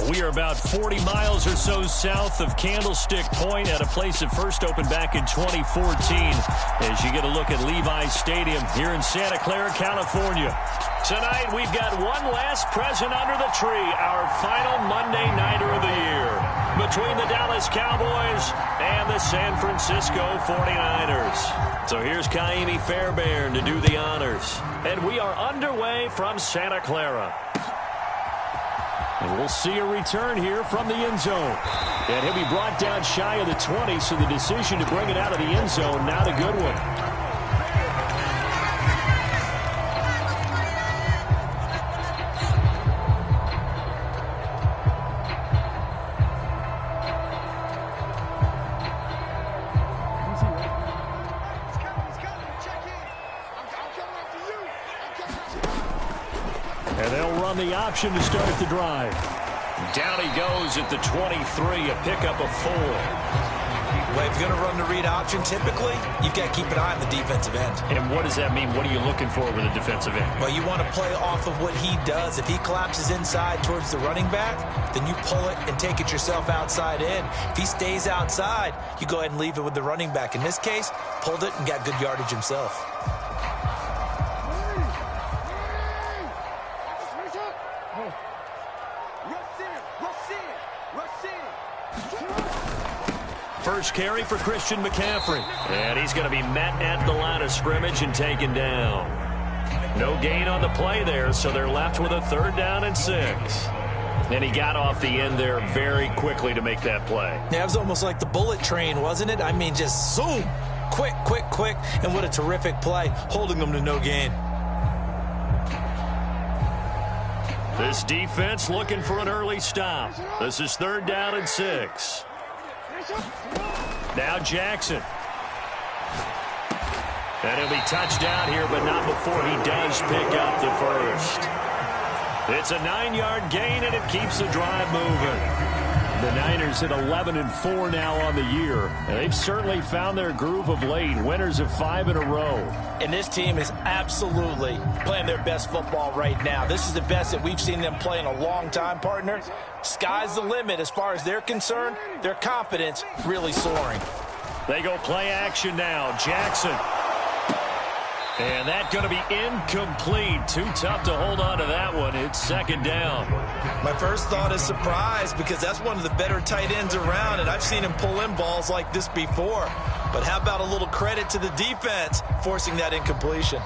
We are about 40 miles or so south of Candlestick Point at a place that first opened back in 2014 as you get a look at Levi's Stadium here in Santa Clara, California. Tonight, we've got one last present under the tree, our final Monday Nighter of the year, between the Dallas Cowboys and the San Francisco 49ers. So here's Kaimi Fairbairn to do the honors. And we are underway from Santa Clara. And we'll see a return here from the end zone. And he'll be brought down shy of the 20, so the decision to bring it out of the end zone, not a good one. And they'll run the option to start the drive. Down he goes at the 23, a pickup of 4. Well, if you're going to run the read option, typically, you've got to keep an eye on the defensive end. And what does that mean? What are you looking for with a defensive end? Well, you want to play off of what he does. If he collapses inside towards the running back, then you pull it and take it yourself outside in. If he stays outside, you go ahead and leave it with the running back. In this case, pulled it and got good yardage himself. First carry for Christian McCaffrey. And he's going to be met at the line of scrimmage and taken down. No gain on the play there, so they're left with a 3rd down and 6. And he got off the end there very quickly to make that play. Yeah, it was almost like the bullet train, wasn't it? I mean, just zoom. Quick, quick, quick. And what a terrific play, holding them to no gain. This defense looking for an early stop. This is 3rd down and 6. Now Jackson. And he'll be touched down here, but not before he does pick up the first. It's a 9-yard gain, and it keeps the drive moving. The Niners at 11-4 now on the year. And they've certainly found their groove of late. Winners of 5 in a row. And this team is absolutely playing their best football right now. This is the best that we've seen them play in a long time, partner. Sky's the limit as far as they're concerned. Their confidence really soaring. They go play action now. Jackson. And that's going to be incomplete. Too tough to hold on to that one. It's 2nd down. My first thought is surprise, because that's one of the better tight ends around, and I've seen him pull in balls like this before. But how about a little credit to the defense forcing that incompletion?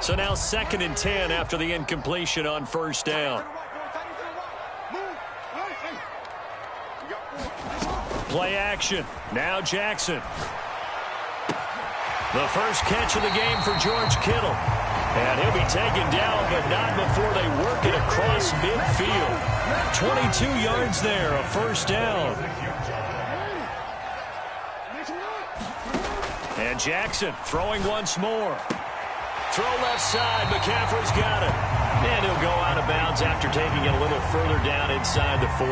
So now 2nd and 10 after the incompletion on 1st down. Play action. Now Jackson. The first catch of the game for George Kittle. And he'll be taken down, but not before they work it across midfield. 22 yards there, a 1st down. And Jackson throwing once more. Throw left side. McCaffrey's got it. And he'll go out of bounds after taking it a little further down inside the 40.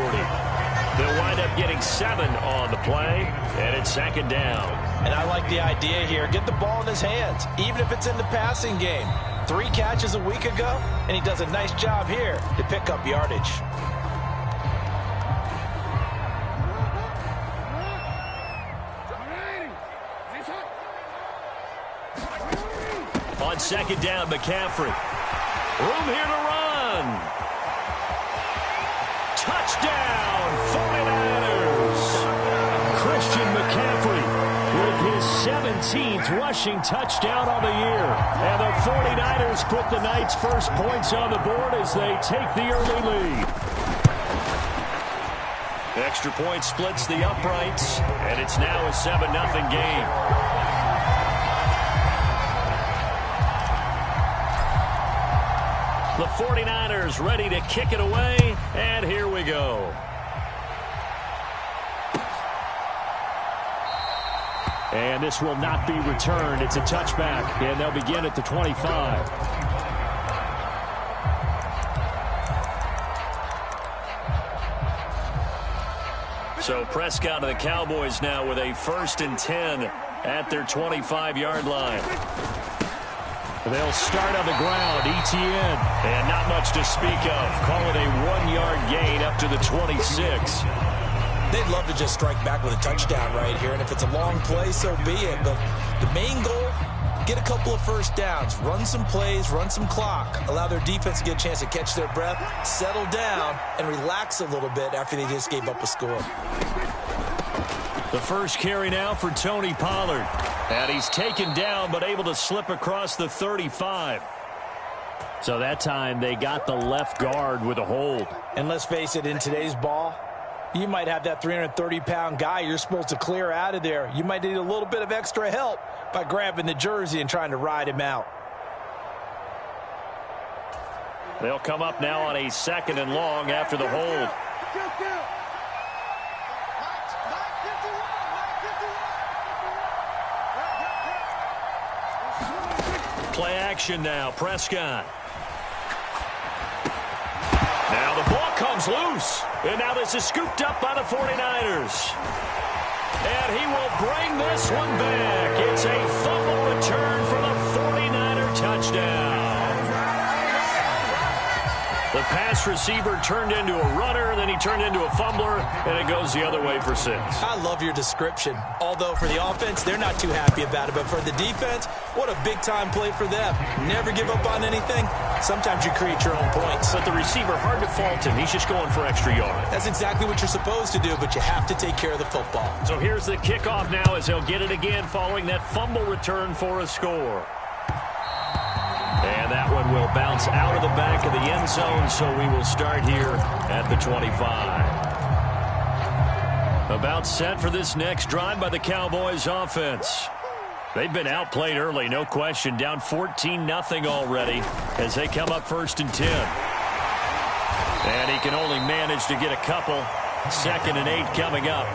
They'll wind up getting 7 on the play, and it's 2nd down. And I like the idea here. Get the ball in his hands, even if it's in the passing game. 3 catches a week ago, and he does a nice job here to pick up yardage. On 2nd down, McCaffrey. Room here to run. Touchdown, 49ers. Christian McCaffrey with his 17th rushing touchdown on the year. And the 49ers put the Knights' first points on the board as they take the early lead. Extra point splits the uprights, and it's now a 7-0 game. The 49ers ready to kick it away, and here we go. And this will not be returned. It's a touchback, and they'll begin at the 25. So Prescott and the Cowboys now with a 1st and 10 at their 25-yard line. They'll start on the ground. ETN. And not much to speak of. Call it a 1-yard gain up to the 26. They'd love to just strike back with a touchdown right here. And if it's a long play, so be it. But the main goal, get a couple of first downs. Run some plays, run some clock. Allow their defense to get a chance to catch their breath, settle down, and relax a little bit after they just gave up a score. The first carry now for Tony Pollard. And he's taken down but able to slip across the 35. So that time they got the left guard with a hold. And let's face it, in today's ball, you might have that 330-pound guy you're supposed to clear out of there. You might need a little bit of extra help by grabbing the jersey and trying to ride him out. They'll come up now on a 2nd and long after the hold. Play action now. Prescott. Now the ball comes loose. And now this is scooped up by the 49ers. And he will bring this one back. It's a fumble return for the 49er touchdown. The pass receiver turned into a runner, then he turned into a fumbler, and it goes the other way for 6. I love your description. Although for the offense, they're not too happy about it. But for the defense, what a big-time play for them. Never give up on anything. Sometimes you create your own points. But the receiver, hard to fault him. He's just going for extra yard. That's exactly what you're supposed to do, but you have to take care of the football. So here's the kickoff now as they'll get it again following that fumble return for a score. And that one will bounce out of the back of the end zone, so we will start here at the 25. About set for this next drive by the Cowboys offense. They've been outplayed early, no question. Down 14-0 already as they come up 1st and 10. And he can only manage to get a couple. 2nd and 8 coming up.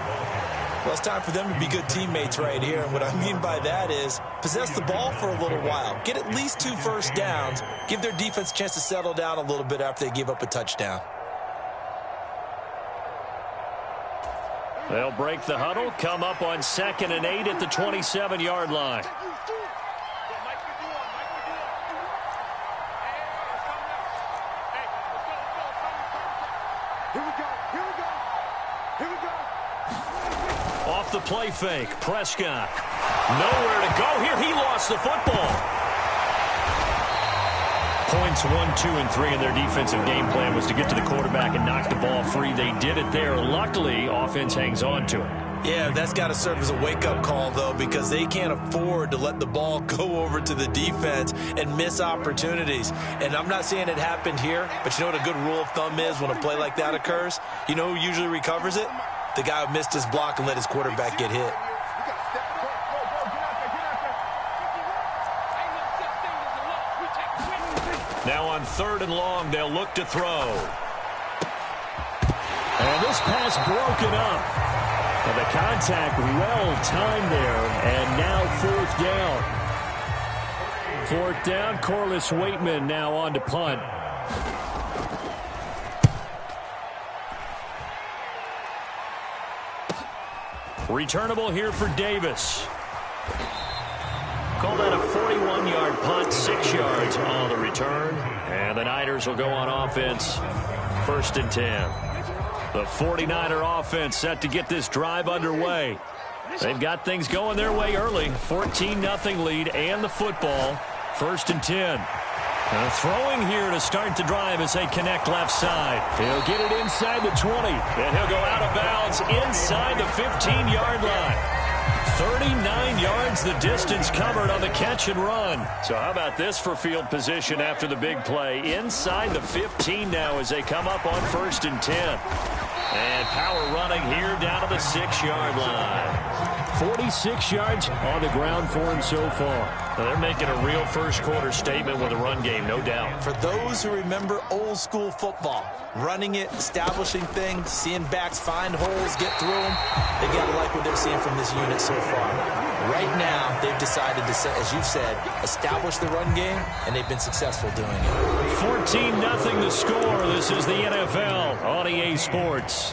Well, it's time for them to be good teammates right here. And what I mean by that is possess the ball for a little while. Get at least 2 first downs. Give their defense a chance to settle down a little bit after they give up a touchdown. They'll break the huddle, come up on 2nd and 8 at the 27-yard line. Off the play fake, Prescott. Nowhere to go here. He lost the football. Points 1, 2, and 3 in their defensive game plan was to get to the quarterback and knock the ball free. They did it there. Luckily, offense hangs on to it. Yeah, that's got to serve as a wake-up call, though, because they can't afford to let the ball go over to the defense and miss opportunities. And I'm not saying it happened here, but you know what a good rule of thumb is when a play like that occurs? You know who usually recovers it? The guy who missed his block and let his quarterback get hit. Now on 3rd and long, they'll look to throw. And this pass broken up. And the contact well-timed there. And now 4th down. 4th down, Corliss Waitman now on to punt. Returnable here for Davis. Call that a 41-yard punt, 6 yards on the return. And the Niners will go on offense, 1st and 10. The 49er offense set to get this drive underway. They've got things going their way early. 14-0 lead and the football, 1st and 10. Throwing here to start the drive as they connect left side. He'll get it inside the 20. And he'll go out of bounds inside the 15-yard line. 39 yards the distance covered on the catch and run. So how about this for field position after the big play? Inside the 15 now as they come up on 1st and 10. And power running here down to the 6-yard line. 46 yards on the ground for him so far. Now they're making a real first-quarter statement with a run game, no doubt. For those who remember old-school football, running it, establishing things, seeing backs find holes, get through them, they got to like what they're seeing from this unit so far. Right now, they've decided to, as you said, establish the run game, and they've been successful doing it. 14-0 the score. This is the NFL on EA Sports.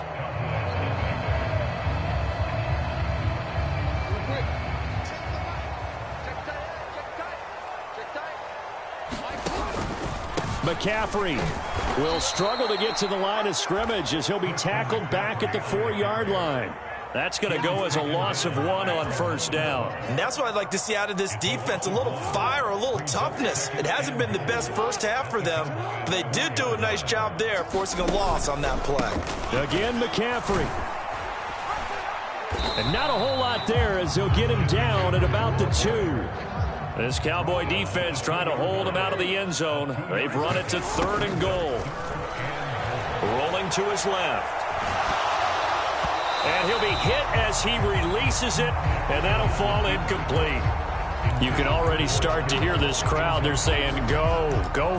McCaffrey will struggle to get to the line of scrimmage as he'll be tackled back at the 4-yard line. That's going to go as a loss of 1 on first down. And that's what I'd like to see out of this defense, a little fire, a little toughness. It hasn't been the best first half for them, but they did do a nice job there, forcing a loss on that play. Again, McCaffrey. And not a whole lot there as they'll get him down at about the 2. This Cowboy defense trying to hold him out of the end zone. They've run it to 3rd and goal. Rolling to his left. And he'll be hit as he releases it, and that'll fall incomplete. You can already start to hear this crowd. They're saying, go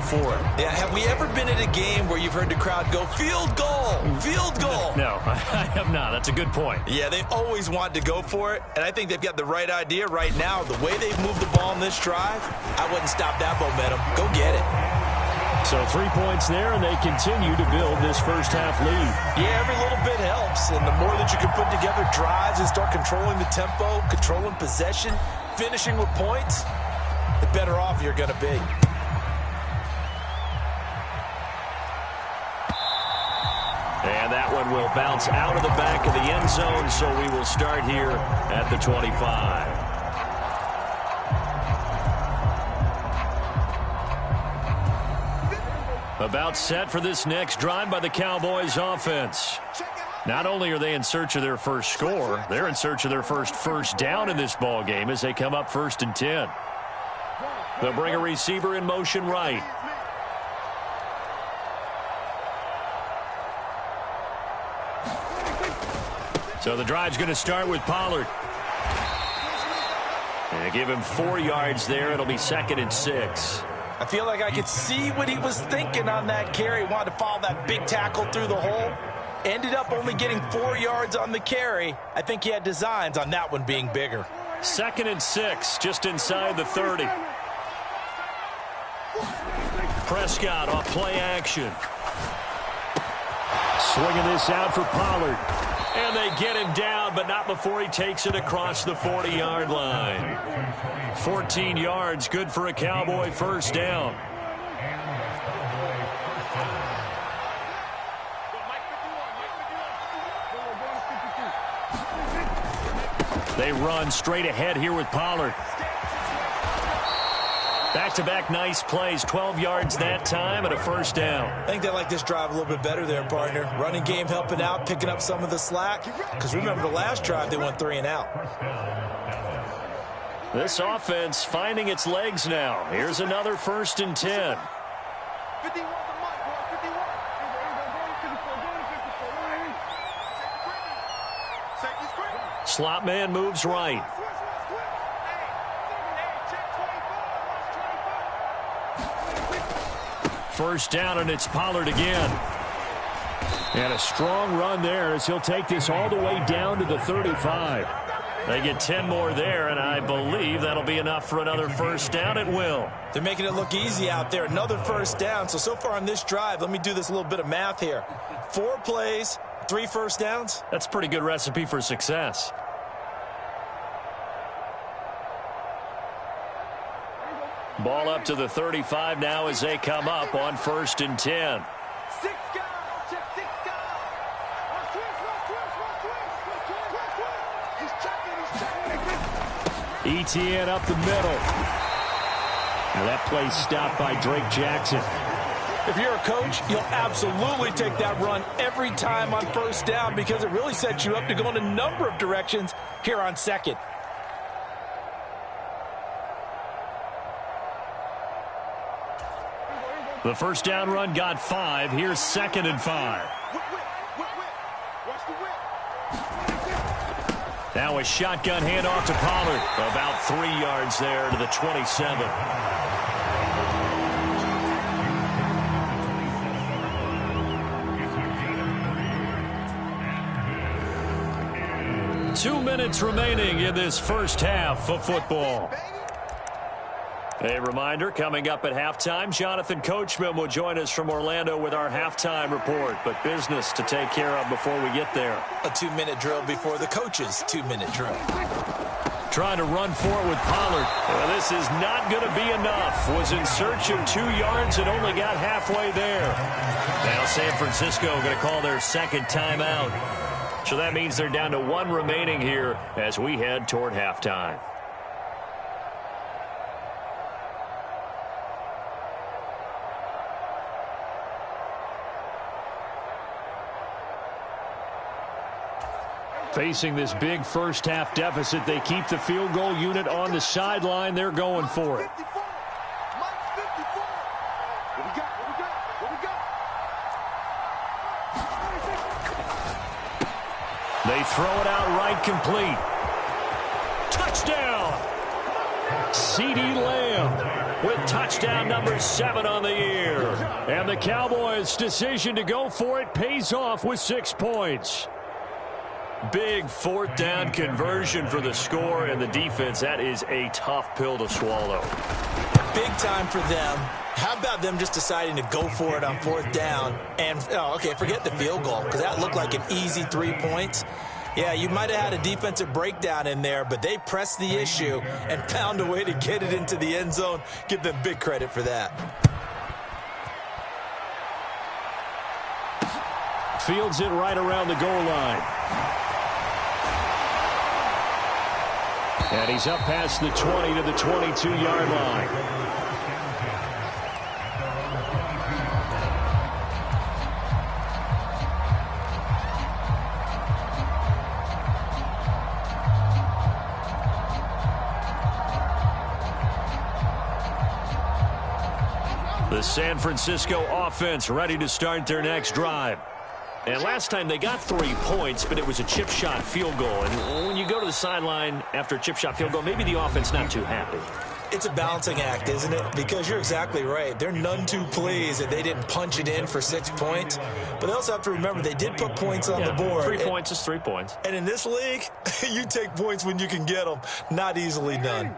for it. Yeah, have we ever been at a game where you've heard the crowd go, field goal, field goal? No, I have not. That's a good point. Yeah, they always want to go for it, and I think they've got the right idea right now. The way they've moved the ball in this drive, I wouldn't stop that momentum. Go get it. So 3 points there, and they continue to build this first half lead. Yeah, every little bit helps, and the more that you can put together drives and start controlling the tempo, controlling possession, finishing with points, the better off you're going to be. And that one will bounce out of the back of the end zone, so we will start here at the 25. About set for this next drive by the Cowboys offense. Not only are they in search of their first score, they're in search of their first down in this ball game as they come up 1st and 10. They'll bring a receiver in motion right. So the drive's going to start with Pollard. And give him 4 yards there. It'll be 2nd and 6. I feel like I could see what he was thinking on that carry. Wanted to follow that big tackle through the hole. Ended up only getting 4 yards on the carry. I think he had designs on that one being bigger. 2nd and 6, just inside the 30. Prescott off play action. Swinging this out for Pollard. And they get him down, but not before he takes it across the 40-yard line. 14 yards, good for a Cowboy first down. They run straight ahead here with Pollard. Back-to-back nice plays, 12 yards that time and a first down. I think they like this drive a little bit better there, partner. Running game helping out, picking up some of the slack. Because remember the last drive, they went 3 and out. This offense finding its legs now. Here's another 1st and 10. Slot man moves right. First down, and it's Pollard again. And a strong run there as he'll take this all the way down to the 35. They get 10 more there, and I believe that'll be enough for another first down. It will. They're making it look easy out there. Another first down. So far on this drive, let me do this little bit of math here. 4 plays, 3 first downs. That's a pretty good recipe for success. Ball up to the 35 now as they come up on 1st and 10. ETN up the middle. Now that play stopped by Drake Jackson. If you're a coach, you'll absolutely take that run every time on first down because it really sets you up to go in a number of directions here on 2nd. The first down run got 5. Here's 2nd and 5. Now a shotgun handoff to Pollard. About 3 yards there to the 27. Two minutes remaining in this first half of football. A reminder, coming up at halftime, Jonathan Coachman will join us from Orlando with our halftime report, but business to take care of before we get there. A 2-minute drill before the coach's 2-minute drill. Trying to run for it with Pollard. Well, this is not going to be enough. Was in search of 2 yards and only got halfway there. Now San Francisco going to call their second timeout. So that means they're down to 1 remaining here as we head toward halftime. Facing this big first-half deficit, they keep the field goal unit on the sideline. They're going for it. They throw it out right complete. Touchdown! CeeDee Lamb with touchdown number 7 on the year. And the Cowboys' decision to go for it pays off with 6 points. Big 4th down conversion for the score, and the defense, that is a tough pill to swallow. Big time for them. How about them just deciding to go for it on 4th down? And, forget the field goal, because that looked like an easy 3 points. Yeah, you might have had a defensive breakdown in there, but they pressed the issue and found a way to get it into the end zone. Give them big credit for that. Fields it right around the goal line. And he's up past the 20 to the 22-yard line. The San Francisco offense ready to start their next drive. And last time they got 3 points, but it was a chip shot field goal. And when you go to the sideline after a chip shot field goal, maybe the offense not too happy. It's a balancing act, isn't it? Because you're exactly right. They're none too pleased that they didn't punch it in for 6 points. But they also have to remember they did put points on the board. 3 points is 3 points. And in this league, you take points when you can get them. Not easily done.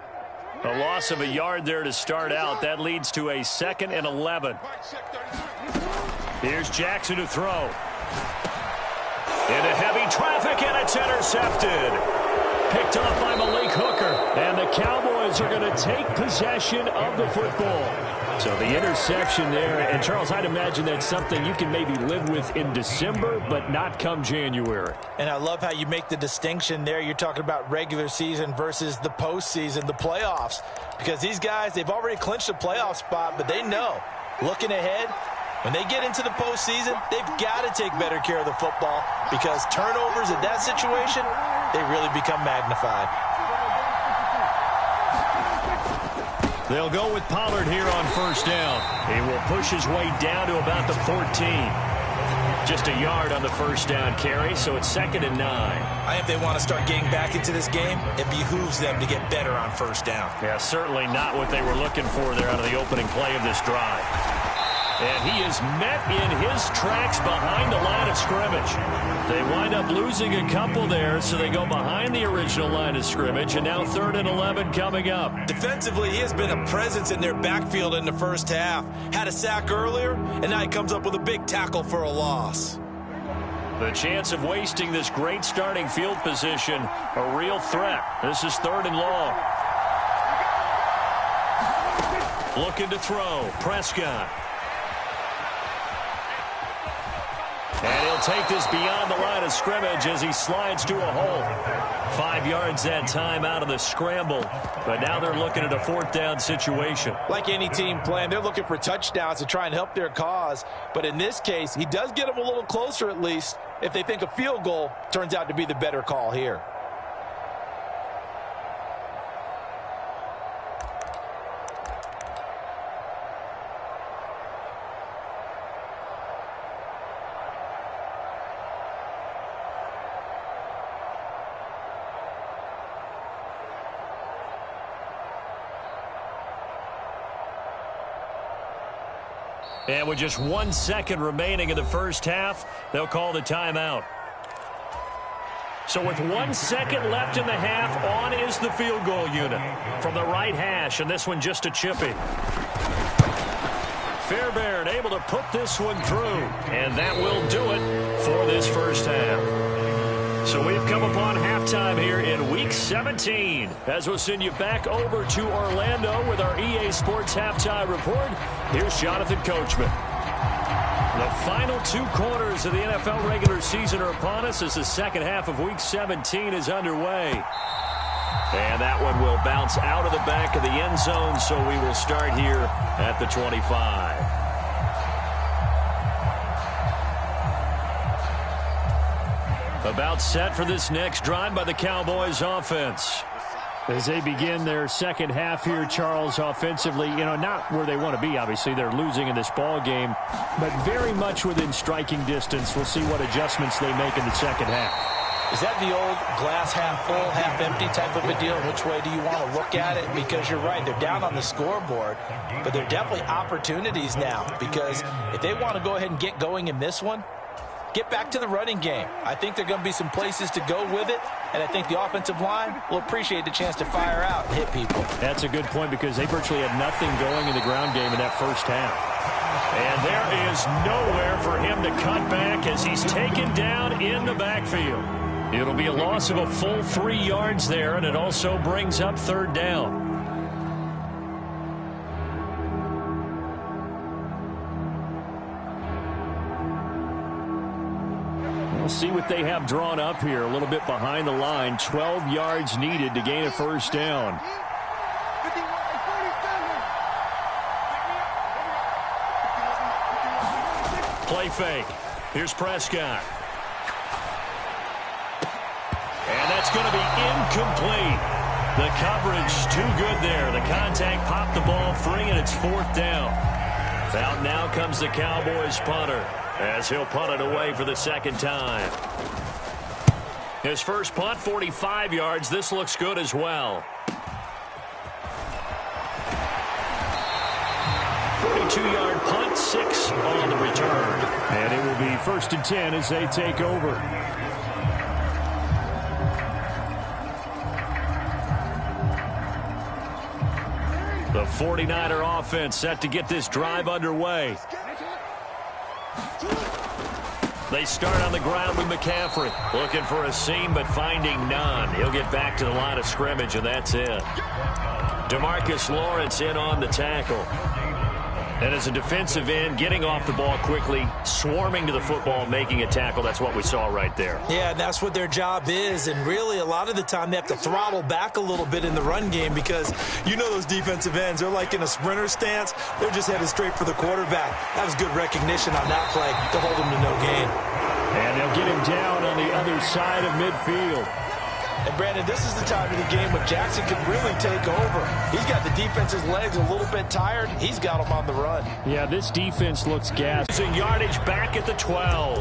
A loss of a yard there to start out. That leads to a 2nd and 11. Here's Jackson to throw. Into heavy traffic, and it's intercepted. Picked off by Malik Hooker. And the Cowboys are going to take possession of the football. So the interception there. And, Charles, I'd imagine that's something you can maybe live with in December, but not come January. And I love how you make the distinction there. You're talking about regular season versus the postseason, the playoffs. Because these guys, they've already clinched a playoff spot, but they know, looking ahead, when they get into the postseason, they've got to take better care of the football because turnovers in that situation, they really become magnified. They'll go with Pollard here on 1st down. He will push his way down to about the 14. Just a yard on the 1st down carry, so it's 2nd and 9. I think they want to start getting back into this game. It behooves them to get better on 1st down. Yeah, certainly not what they were looking for there out of the opening play of this drive. And he is met in his tracks behind the line of scrimmage. They wind up losing a couple there, so they go behind the original line of scrimmage, and now 3rd and 11 coming up. Defensively, he has been a presence in their backfield in the first half. Had a sack earlier, and now he comes up with a big tackle for a loss. The chance of wasting this great starting field position, a real threat. This is 3rd and long. Looking to throw, Prescott. And he'll take this beyond the line of scrimmage as he slides to a hole. 5 yards that time out of the scramble. But now they're looking at a 4th down situation. Like any team plan, they're looking for touchdowns to try and help their cause. But in this case, he does get them a little closer at least if they think a field goal turns out to be the better call here. And with just 1 second remaining in the first half, they'll call the timeout. So with 1 second left in the half, on is the field goal unit from the right hash, and this one just a chippy. Fairbairn able to put this one through, and that will do it for this first half. So we've come upon halftime here in Week 17. As we'll send you back over to Orlando with our EA Sports Halftime Report, here's Jonathan Coachman. The final 2 quarters of the NFL regular season are upon us as the second half of Week 17 is underway. And that one will bounce out of the back of the end zone, so we will start here at the 25. About set for this next drive by the Cowboys offense. As they begin their second half here, Charles, offensively, not where they want to be, obviously. They're losing in this ball game, but very much within striking distance. We'll see what adjustments they make in the second half. Is that the old glass half full, half empty type of a deal? Which way do you want to look at it? Because you're right, they're down on the scoreboard, but there are definitely opportunities now because if they want to go ahead and get going in this one, get back to the running game. I think there are going to be some places to go with it, and I think the offensive line will appreciate the chance to fire out and hit people. That's a good point because they virtually had nothing going in the ground game in that first half. And there is nowhere for him to cut back as he's taken down in the backfield. It'll be a loss of a full 3 yards there, and it also brings up third down. We'll see what they have drawn up here. A little bit behind the line. 12 yards needed to gain a first down. Play fake. Here's Prescott. And that's going to be incomplete. The coverage too good there. The contact popped the ball free, and it's fourth down. Out now comes the Cowboys punter, as he'll punt it away for the second time. His first punt, 45 yards. This looks good as well. 42-yard punt, 6 on the return. And it will be 1st and 10 as they take over. The 49er offense set to get this drive underway. They start on the ground with McCaffrey. Looking for a seam, but finding none. He'll get back to the line of scrimmage, and that's it. DeMarcus Lawrence in on the tackle. And as a defensive end, getting off the ball quickly, swarming to the football, making a tackle. That's what we saw right there. Yeah, and that's what their job is. And really, a lot of the time, they have to throttle back a little bit in the run game because those defensive ends, they're like in a sprinter stance. They're just headed straight for the quarterback. That was good recognition on that play to hold him to no gain. And they'll get him down on the other side of midfield. And, Brandon, this is the time of the game when Jackson could really take over. He's got the defense's legs a little bit tired. He's got them on the run. Yeah, this defense looks gassed. Yardage back at the 12.